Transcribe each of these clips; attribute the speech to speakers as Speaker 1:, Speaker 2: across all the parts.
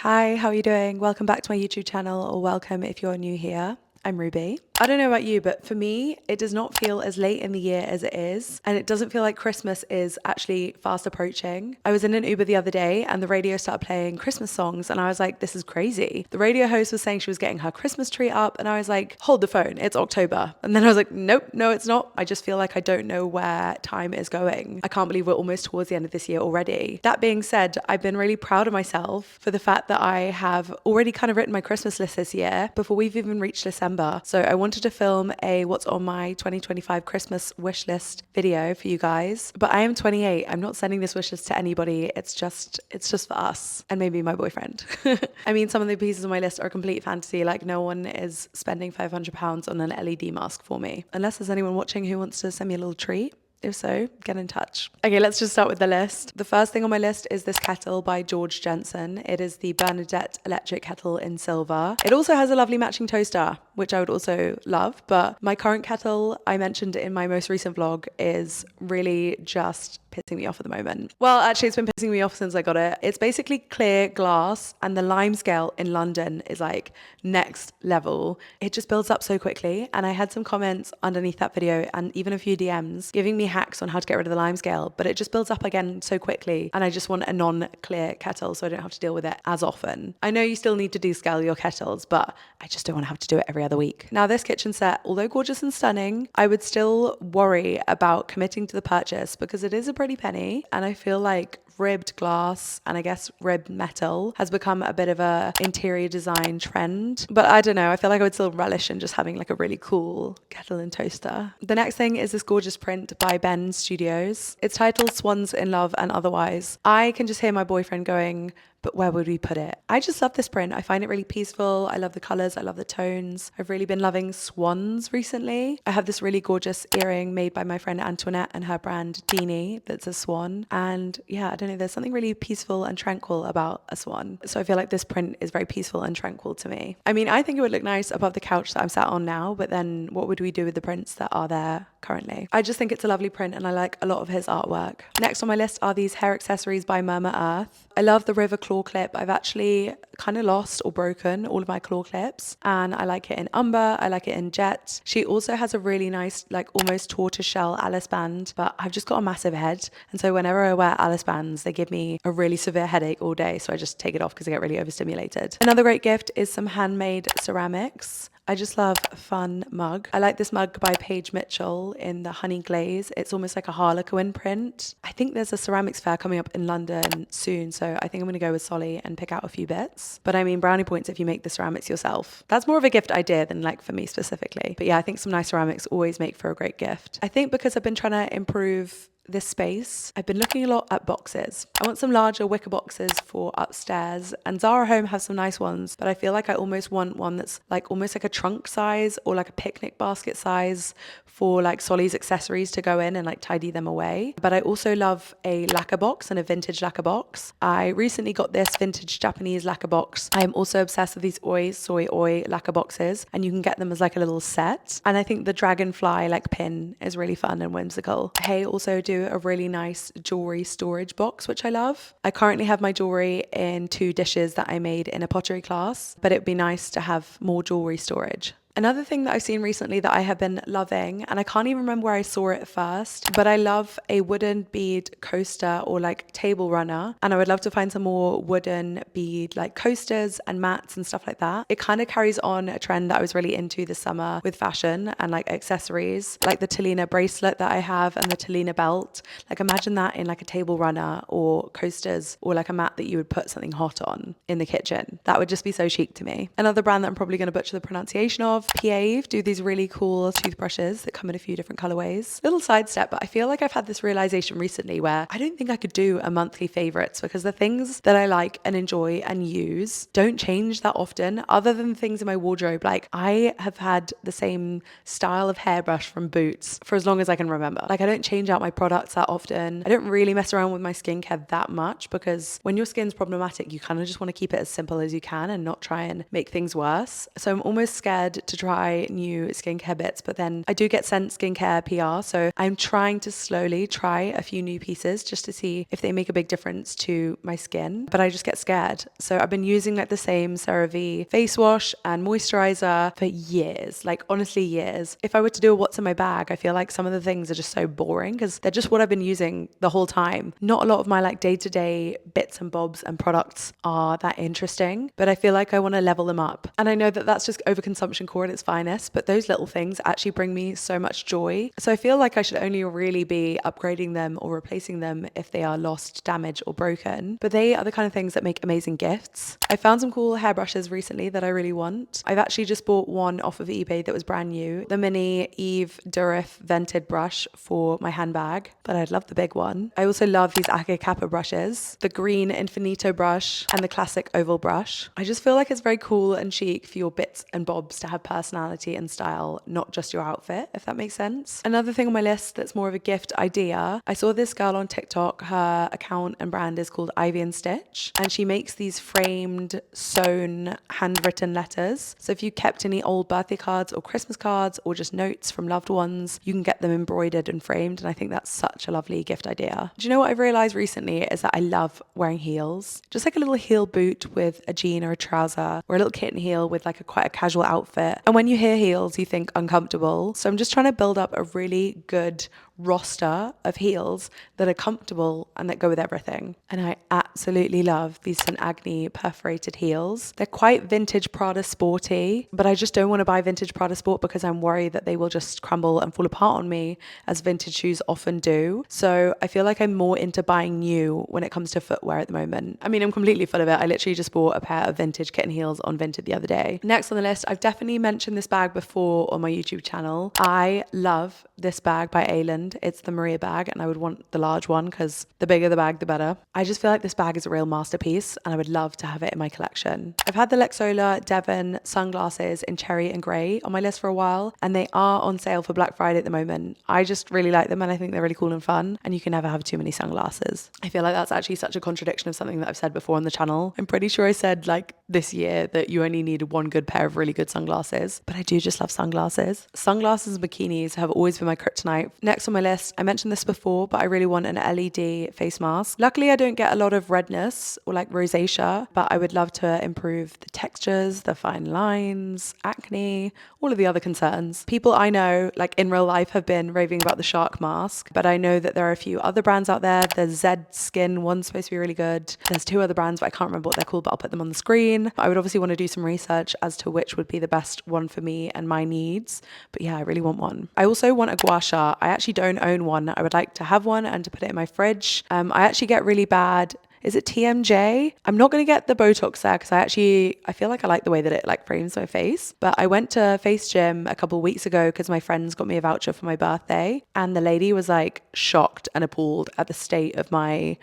Speaker 1: Hi, how are you doing? Welcome back to my YouTube channel, or welcome if you're new here. I'm Ruby. I don't know about you, but for me, it does not feel as late in the year as it is. And it doesn't feel like Christmas is actually fast approaching. I was in an Uber the other day and the radio started playing Christmas songs and I was like, this is crazy. The radio host was saying she was getting her Christmas tree up and I was like, hold the phone, it's October. And then I was like, nope, no, it's not. I just feel like I don't know where time is going. I can't believe we're almost towards the end of this year already. That being said, I've been really proud of myself for the fact that I have already kind of written my Christmas list this year before we've even reached December. So I wanted to film a what's on my 2025 Christmas wish list video for you guys. But I am 28. I'm not sending this wish list to anybody. It's just for us and maybe my boyfriend. I mean, some of the pieces on my list are complete fantasy. Like no one is spending £500 on an LED mask for me. Unless there's anyone watching who wants to send me a little treat. If so, get in touch. Okay, let's just start with the list. The first thing on my list is this kettle by George Jensen. It is the Bernadette electric kettle in silver. It also has a lovely matching toaster, which I would also love, but my current kettle I mentioned in my most recent vlog is really just pissing me off at the moment. Well, actually it's been pissing me off since I got it. It's basically clear glass and the lime scale in London is like next level. It just builds up so quickly. And I had some comments underneath that video and even a few DMs giving me hacks on how to get rid of the lime scale, but it just builds up again so quickly. And I just want a non-clear kettle so I don't have to deal with it as often. I know you still need to descale your kettles, but I just don't want to have to do it every other week. Now this kitchen set, although gorgeous and stunning, I would still worry about committing to the purchase because it is a pretty penny and I feel like ribbed glass and I guess ribbed metal has become a bit of a interior design trend, but I don't know, I feel like I would still relish in just having like a really cool kettle and toaster. The next thing is this gorgeous print by Ben Studios. It's titled Swans in Love and Otherwise. I can just hear my boyfriend going, but where would we put it? I just love this print. I find it really peaceful. I love the colors. I love the tones. I've really been loving swans recently. I have this really gorgeous earring made by my friend Antoinette and her brand Deanie that's a swan. And yeah, I don't know, there's something really peaceful and tranquil about a swan. So I feel like this print is very peaceful and tranquil to me. I mean, I think it would look nice above the couch that I'm sat on now, but then what would we do with the prints that are there currently? I just think it's a lovely print and I like a lot of his artwork. Next on my list are these hair accessories by Murmur Earth. I love the River claw clip. I've actually kind of lost or broken all of my claw clips and I like it in umber. I like it in jet. She also has a really nice like almost tortoiseshell Alice band, but I've just got a massive head and so whenever I wear Alice bands they give me a really severe headache all day, so I just take it off because I get really overstimulated. Another great gift is some handmade ceramics. I just love a fun mug. I like this mug by Paige Mitchell in the honey glaze. It's almost like a harlequin print. I think there's a ceramics fair coming up in London soon, so I think I'm going to go with Solly and pick out a few bits. But I mean, brownie points if you make the ceramics yourself. That's more of a gift idea than like for me specifically. But yeah, I think some nice ceramics always make for a great gift. I think because I've been trying to improve this space, I've been looking a lot at boxes. I want some larger wicker boxes for upstairs and Zara Home has some nice ones, but I feel like I almost want one that's like almost like a trunk size or like a picnic basket size for like Solly's accessories to go in and like tidy them away. But I also love a lacquer box and a vintage lacquer box. I recently got this vintage Japanese lacquer box. I am also obsessed with these soy oi lacquer boxes and you can get them as like a little set. And I think the dragonfly like pin is really fun and whimsical. Hey also do a really nice jewelry storage box, which I love. I currently have my jewelry in 2 dishes that I made in a pottery class, but it'd be nice to have more jewelry storage. Another thing that I've seen recently that I have been loving, and I can't even remember where I saw it first, but I love a wooden bead coaster or like table runner. And I would love to find some more wooden bead like coasters and mats and stuff like that. It kind of carries on a trend that I was really into this summer with fashion and like accessories, like the Talina bracelet that I have and the Talina belt. Like imagine that in like a table runner or coasters or like a mat that you would put something hot on in the kitchen. That would just be so chic to me. Another brand that I'm probably going to butcher the pronunciation of, Piave, do these really cool toothbrushes that come in a few different colorways. Little sidestep, but I feel like I've had this realization recently where I don't think I could do a monthly favorites because the things that I like and enjoy and use don't change that often other than things in my wardrobe. Like I have had the same style of hairbrush from Boots for as long as I can remember. Like I don't change out my products that often. I don't really mess around with my skincare that much because when your skin's problematic, you kind of just want to keep it as simple as you can and not try and make things worse. So I'm almost scared to try new skincare bits, but then I do get sent skincare PR. So I'm trying to slowly try a few new pieces just to see if they make a big difference to my skin. But I just get scared. So I've been using like the same CeraVe face wash and moisturizer for years, like honestly years. If I were to do a what's in my bag, I feel like some of the things are just so boring because they're just what I've been using the whole time. Not a lot of my like day-to-day bits and bobs and products are that interesting, but I feel like I want to level them up. And I know that that's just overconsumption core at its finest, but those little things actually bring me so much joy. So I feel like I should only really be upgrading them or replacing them if they are lost, damaged, or broken. But they are the kind of things that make amazing gifts. I found some cool hairbrushes recently that I really want. I've actually just bought one off of eBay that was brand new, the mini Eve Durif vented brush for my handbag, but I'd love the big one. I also love these Ake Kappa brushes, the green Infinito brush and the classic oval brush. I just feel like it's very cool and chic for your bits and bobs to have personality and style, not just your outfit, if that makes sense. Another thing on my list that's more of a gift idea, I saw this girl on TikTok, her account and brand is called Ivy and Stitch, and she makes these framed, sewn, handwritten letters. So if you kept any old birthday cards or Christmas cards or just notes from loved ones, you can get them embroidered and framed, and I think that's such a lovely gift idea. Do you know what I've realized recently is that I love wearing heels. Just like a little heel boot with a jean or a trouser, or a little kitten heel with like quite a casual outfit. And when you hear heels, you think uncomfortable. So I'm just trying to build up a really good roster of heels that are comfortable and that go with everything. And I absolutely love these St. Agni perforated heels. They're quite vintage Prada sporty, but I just don't want to buy vintage Prada sport because I'm worried that they will just crumble and fall apart on me, as vintage shoes often do. So I feel like I'm more into buying new when it comes to footwear at the moment. I mean, I'm completely full of it. I literally just bought a pair of vintage kitten heels on Vinted the other day. Next on the list, I've definitely mentioned this bag before on my YouTube channel. I love this bag by Ayland. It's the Maria bag, and I would want the large one because the bigger the bag, the better. I just feel like this bag is a real masterpiece and I would love to have it in my collection. I've had the Lexola Devon sunglasses in cherry and grey on my list for a while, and they are on sale for Black Friday at the moment. I just really like them and I think they're really cool and fun, and you can never have too many sunglasses. I feel like that's actually such a contradiction of something that I've said before on the channel. I'm pretty sure I said like this year that you only needed one good pair of really good sunglasses, but I do just love sunglasses. Sunglasses and bikinis have always been my kryptonite. Next on my list, I mentioned this before, but I really want an LED face mask. Luckily, I don't get a lot of redness or like rosacea, but I would love to improve the textures, the fine lines, acne, all of the other concerns. People I know, like in real life, have been raving about the shark mask, but I know that there are a few other brands out there. There's Zed Skin, one's supposed to be really good. There's two other brands, but I can't remember what they're called, but I'll put them on the screen. I would obviously want to do some research as to which would be the best one for me and my needs, but yeah, I really want one. I also want a gua sha. I actually don't own one. I would like to have one and to put it in my fridge. I actually get really bad, is it TMJ? I'm not going to get the Botox there because I feel like I like the way that it like frames my face. But I went to Face Gym a couple of weeks ago because my friends got me a voucher for my birthday. And the lady was like shocked and appalled at the state of my,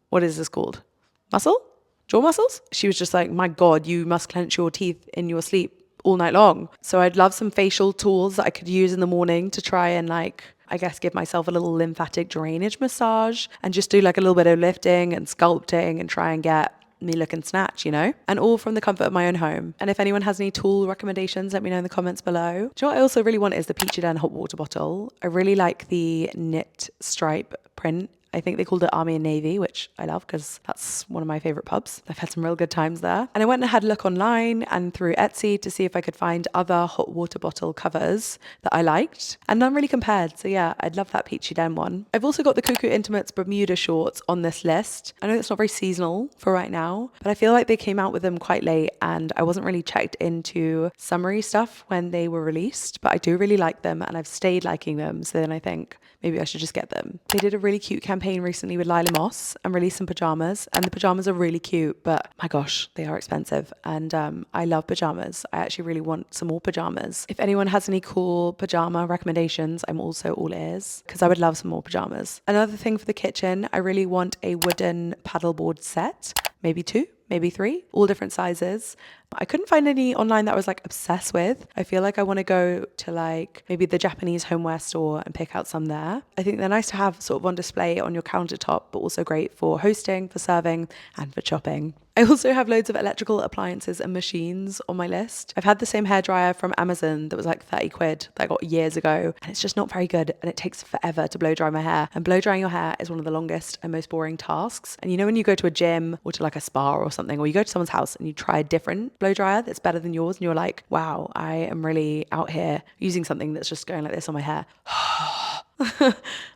Speaker 1: what is this called? Muscle? Jaw muscles? She was just like, my God, you must clench your teeth in your sleep all night long. So I'd love some facial tools that I could use in the morning to try and like, I guess, give myself a little lymphatic drainage massage and just do like a little bit of lifting and sculpting and try and get me looking snatch, you know? And all from the comfort of my own home. And if anyone has any tool recommendations, let me know in the comments below. Do you know what I also really want is the Peachy Den hot water bottle. I really like the knit stripe print. I think they called it Army and Navy, which I love because that's one of my favorite pubs. I've had some real good times there. And I went and had a look online and through Etsy to see if I could find other hot water bottle covers that I liked. And none really compared. So yeah, I'd love that Peachy Den one. I've also got the Cuckoo Intimates Bermuda shorts on this list. I know it's not very seasonal for right now, but I feel like they came out with them quite late and I wasn't really checked into summery stuff when they were released, but I do really like them and I've stayed liking them. So then I think maybe I should just get them. They did a really cute campaign recently with Lila Moss and released some pajamas, and the pajamas are really cute, but my gosh, they are expensive. And I love pajamas. I actually really want some more pajamas. If anyone has any cool pajama recommendations, I'm also all ears because I would love some more pajamas. Another thing for the kitchen, I really want a wooden paddleboard set, maybe 2, maybe 3, all different sizes. I couldn't find any online that I was like obsessed with. I feel like I want to go to like maybe the Japanese homeware store and pick out some there. I think they're nice to have sort of on display on your countertop, but also great for hosting, for serving, and for chopping. I also have loads of electrical appliances and machines on my list. I've had the same hairdryer from Amazon that was like 30 quid that I got years ago, and it's just not very good, and it takes forever to blow dry my hair. And blow drying your hair is one of the longest and most boring tasks. And you know when you go to a gym or to like a spa or something, or you go to someone's house and you try a different blow dryer that's better than yours, and you're like, wow, I am really out here using something that's just going like this on my hair.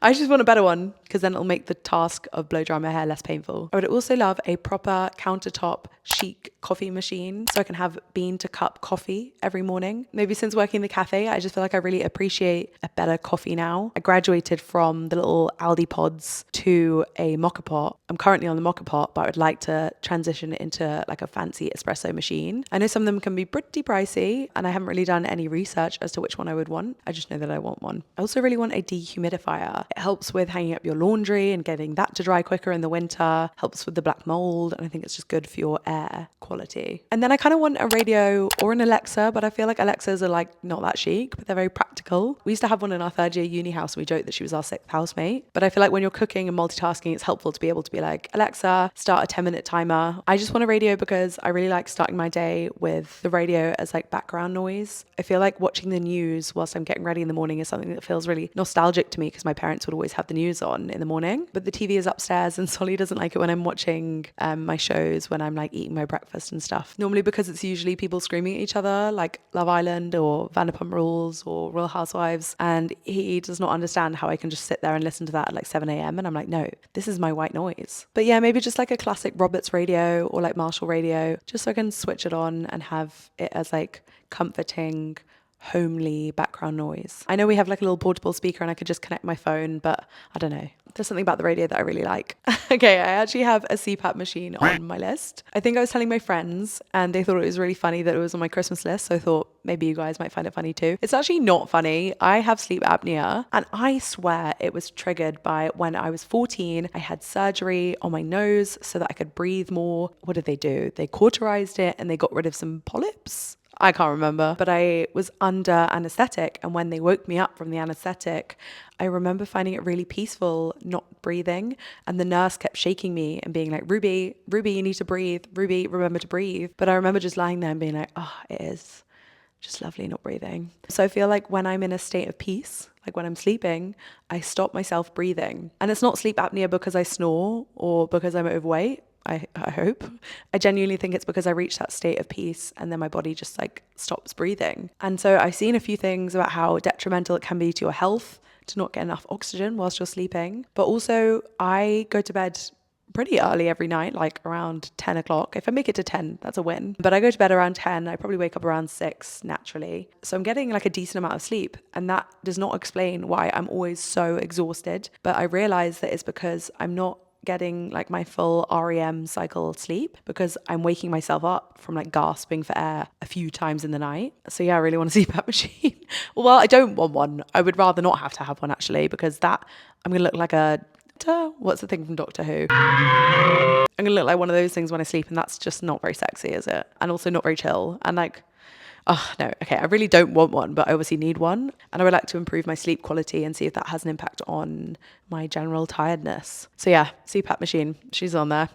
Speaker 1: I just want a better one because then it'll make the task of blow drying my hair less painful. I would also love a proper countertop chic coffee machine so I can have bean to cup coffee every morning. Maybe since working in the cafe, I just feel like I really appreciate a better coffee now. I graduated from the little Aldi pods to a mocha pot. I'm currently on the mocha pot, but I would like to transition into like a fancy espresso machine. I know some of them can be pretty pricey, and I haven't really done any research as to which one I would want. I just know that I want one. I also really want a dehumidifier. It helps with hanging up your laundry and getting that to dry quicker in the winter, helps with the black mold, and I think it's just good for your air quality. And then I kind of want a radio or an Alexa, but I feel like Alexas are like not that chic, but they're very practical. We used to have one in our third year uni house, and we joked that she was our sixth housemate. But I feel like when you're cooking and multitasking, it's helpful to be able to be like, Alexa, start a 10-minute timer. I just want a radio because I really like starting my day with the radio as like background noise. I feel like watching the news whilst I'm getting ready in the morning is something that feels really nostalgic to me because my parents would always have the news on in the morning, but the TV is upstairs and Solly doesn't like it when I'm watching my shows when I'm like eating my breakfast and stuff. Normally because it's usually people screaming at each other like Love Island or Vanderpump Rules or Real Housewives, and he does not understand how I can just sit there and listen to that at like 7 a.m. and I'm like, no, this is my white noise. But yeah, maybe just like a classic Roberts radio or like Marshall radio, just so I can switch it on and have it as like comforting, homely background noise. I know we have like a little portable speaker and I could just connect my phone, but I don't know. There's something about the radio that I really like. Okay, I actually have a CPAP machine on my list. I think I was telling my friends and they thought it was really funny that it was on my Christmas list. So I thought maybe you guys might find it funny too. It's actually not funny. I have sleep apnea and I swear it was triggered by when I was 14. I had surgery on my nose so that I could breathe more. What did they do? They cauterized it and they got rid of some polyps. I can't remember, but I was under anesthetic. And when they woke me up from the anesthetic, I remember finding it really peaceful, not breathing. And the nurse kept shaking me and being like, Ruby, you need to breathe. Ruby, remember to breathe. But I remember just lying there and being like, oh, it is just lovely not breathing. So I feel like when I'm in a state of peace, like when I'm sleeping, I stop myself breathing. And it's not sleep apnea because I snore or because I'm overweight. I hope. I genuinely think it's because I reach that state of peace and then my body just like stops breathing. And so I've seen a few things about how detrimental it can be to your health to not get enough oxygen whilst you're sleeping. But also I go to bed pretty early every night, like around 10 o'clock. If I make it to 10, that's a win. But I go to bed around 10. I probably wake up around 6 naturally. So I'm getting like a decent amount of sleep. And that does not explain why I'm always so exhausted. But I realize that it's because I'm not getting like my full REM cycle sleep because I'm waking myself up from like gasping for air a few times in the night. So yeah, I really want a CPAP machine. Well, I don't want one. I would rather not have to have one actually, because that I'm gonna look like a what's the thing from Doctor Who? I'm gonna look like one of those things when I sleep, and that's just not very sexy, is it? And also not very chill. And like, oh no, okay, I really don't want one, but I obviously need one. And I would like to improve my sleep quality and see if that has an impact on my general tiredness. So yeah, CPAP machine, she's on there.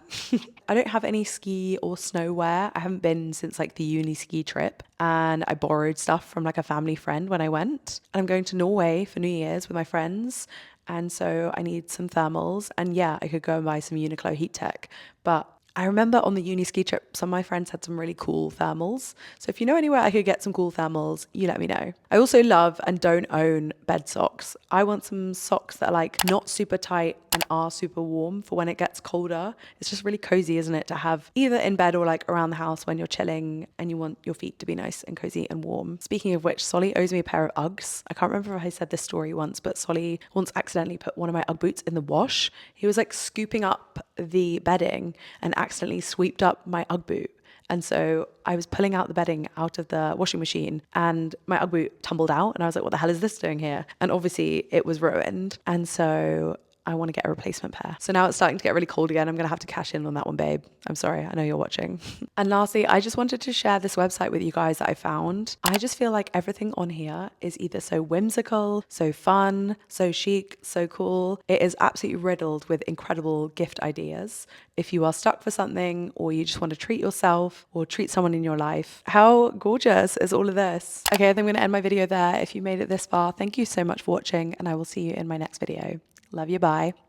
Speaker 1: I don't have any ski or snow wear. I haven't been since like the uni ski trip, and I borrowed stuff from like a family friend when I went. And I'm going to Norway for New Year's with my friends. And so I need some thermals, and yeah, I could go and buy some Uniqlo heat tech, but I remember on the uni ski trip, some of my friends had some really cool thermals. So if you know anywhere I could get some cool thermals, you let me know. I also love and don't own bed socks. I want some socks that are like not super tight and are super warm for when it gets colder. It's just really cozy, isn't it, to have either in bed or like around the house when you're chilling and you want your feet to be nice and cozy and warm. Speaking of which, Solly owes me a pair of Uggs. I can't remember if I said this story once, but Solly once accidentally put one of my Ugg boots in the wash. He was like scooping up the bedding and accidentally swept up my Ugg boot. And so I was pulling out the bedding out of the washing machine and my Ugg boot tumbled out. And I was like, what the hell is this doing here? And obviously it was ruined. And so I want to get a replacement pair. So now it's starting to get really cold again. I'm going to have to cash in on that one, babe. I'm sorry. I know you're watching. And lastly, I just wanted to share this website with you guys that I found. I just feel like everything on here is either so whimsical, so fun, so chic, so cool. It is absolutely riddled with incredible gift ideas. If you are stuck for something or you just want to treat yourself or treat someone in your life, how gorgeous is all of this? Okay, I think I'm going to end my video there. If you made it this far, thank you so much for watching and I will see you in my next video. Love you, bye.